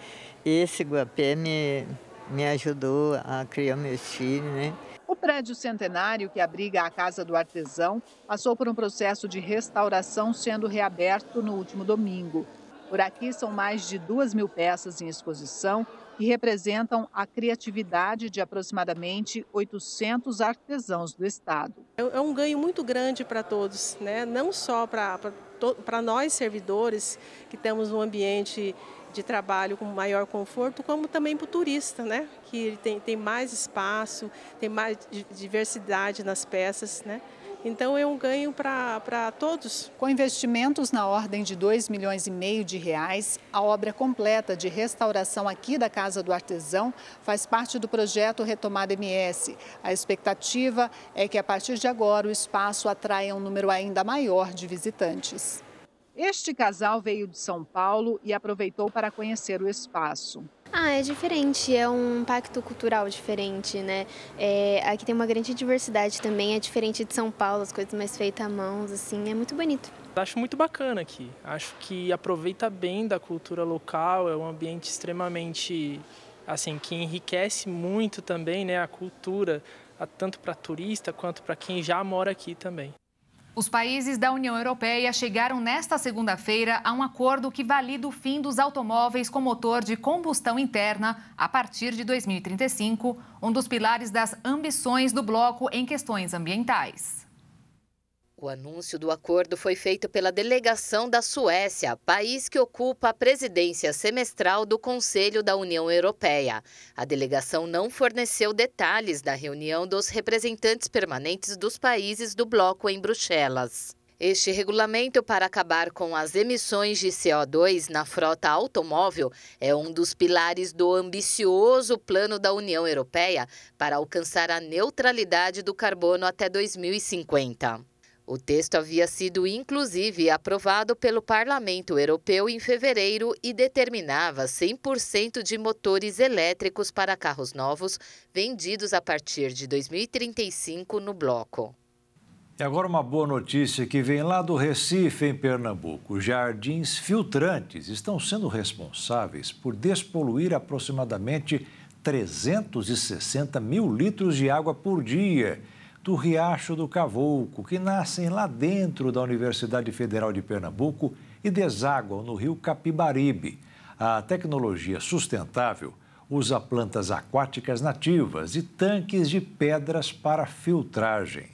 esse aguapé me ajudou a criar meus filhos, né? O prédio centenário que abriga a Casa do Artesão passou por um processo de restauração, sendo reaberto no último domingo. Por aqui são mais de 2.000 peças em exposição que representam a criatividade de aproximadamente 800 artesãos do estado. É um ganho muito grande para todos, né? Não só para nós servidores, que temos um ambiente de trabalho com maior conforto, como também para o turista, né? Que ele tem mais espaço, tem mais diversidade nas peças, né? Então é um ganho para todos. Com investimentos na ordem de R$2,5 milhões, a obra completa de restauração aqui da Casa do Artesão faz parte do projeto Retomada MS. A expectativa é que a partir de agora o espaço atraia um número ainda maior de visitantes. Este casal veio de São Paulo e aproveitou para conhecer o espaço. É diferente, é um impacto cultural diferente, né? Aqui tem uma grande diversidade também, é diferente de São Paulo, as coisas mais feitas à mão, assim, é muito bonito. Acho muito bacana aqui, acho que aproveita bem da cultura local, é um ambiente extremamente, assim, que enriquece muito também, né, a cultura, tanto para turista quanto para quem já mora aqui também. Os países da União Europeia chegaram nesta segunda-feira a um acordo que valida o fim dos automóveis com motor de combustão interna a partir de 2035, um dos pilares das ambições do bloco em questões ambientais. O anúncio do acordo foi feito pela delegação da Suécia, país que ocupa a presidência semestral do Conselho da União Europeia. A delegação não forneceu detalhes da reunião dos representantes permanentes dos países do bloco em Bruxelas. Este regulamento para acabar com as emissões de CO2 na frota automóvel é um dos pilares do ambicioso plano da União Europeia para alcançar a neutralidade do carbono até 2050. O texto havia sido, inclusive, aprovado pelo Parlamento Europeu em fevereiro e determinava 100% de motores elétricos para carros novos vendidos a partir de 2035 no bloco. E agora uma boa notícia que vem lá do Recife, em Pernambuco. Jardins filtrantes estão sendo responsáveis por despoluir aproximadamente 360 mil litros de água por dia do Riacho do Cavouco, que nascem lá dentro da Universidade Federal de Pernambuco e desaguam no rio Capibaribe. A tecnologia sustentável usa plantas aquáticas nativas e tanques de pedras para filtragem.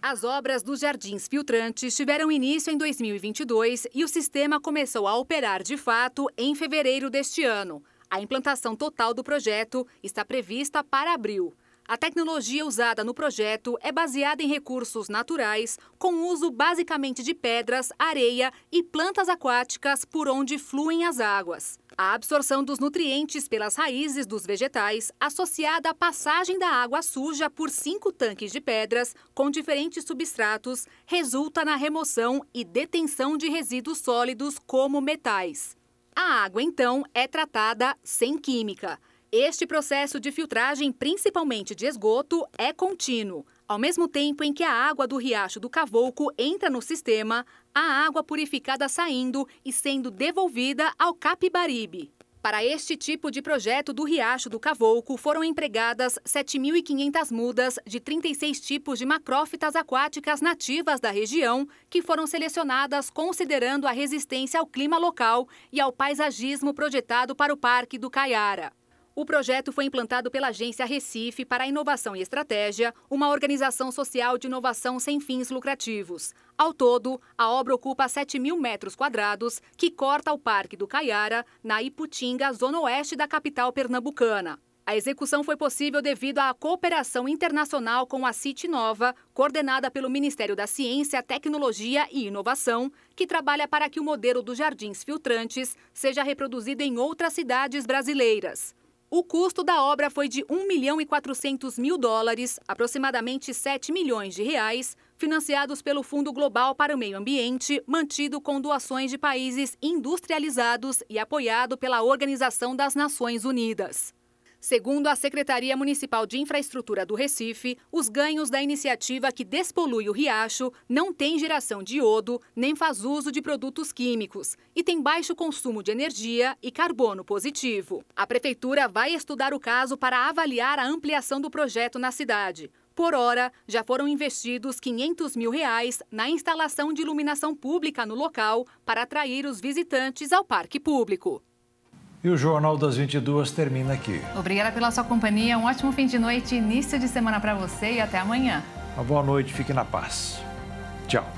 As obras dos jardins filtrantes tiveram início em 2022 e o sistema começou a operar de fato em fevereiro deste ano. A implantação total do projeto está prevista para abril. A tecnologia usada no projeto é baseada em recursos naturais, com uso basicamente de pedras, areia e plantas aquáticas por onde fluem as águas. A absorção dos nutrientes pelas raízes dos vegetais, associada à passagem da água suja por 5 tanques de pedras com diferentes substratos, resulta na remoção e detenção de resíduos sólidos como metais. A água, então, é tratada sem química. Este processo de filtragem, principalmente de esgoto, é contínuo. Ao mesmo tempo em que a água do Riacho do Cavouco entra no sistema, a água purificada saindo e sendo devolvida ao Capibaribe. Para este tipo de projeto do Riacho do Cavouco, foram empregadas 7.500 mudas de 36 tipos de macrófitas aquáticas nativas da região, que foram selecionadas considerando a resistência ao clima local e ao paisagismo projetado para o Parque do Caiara. O projeto foi implantado pela Agência Recife para a Inovação e Estratégia, uma organização social de inovação sem fins lucrativos. Ao todo, a obra ocupa 7.000 metros quadrados, que corta o Parque do Caiara, na Iputinga, zona oeste da capital pernambucana. A execução foi possível devido à cooperação internacional com a City Nova, coordenada pelo Ministério da Ciência, Tecnologia e Inovação, que trabalha para que o modelo dos jardins filtrantes seja reproduzido em outras cidades brasileiras. O custo da obra foi de $1.400.000, aproximadamente 7 milhões de reais, financiados pelo Fundo Global para o Meio Ambiente, mantido com doações de países industrializados e apoiado pela Organização das Nações Unidas. Segundo a Secretaria Municipal de Infraestrutura do Recife, os ganhos da iniciativa que despolui o riacho não têm geração de iodo, nem faz uso de produtos químicos e tem baixo consumo de energia e carbono positivo. A Prefeitura vai estudar o caso para avaliar a ampliação do projeto na cidade. Por hora, já foram investidos R$500 mil na instalação de iluminação pública no local para atrair os visitantes ao parque público. E o Jornal das 22 termina aqui. Obrigada pela sua companhia, um ótimo fim de noite, início de semana para você e até amanhã. Uma boa noite, fique na paz. Tchau.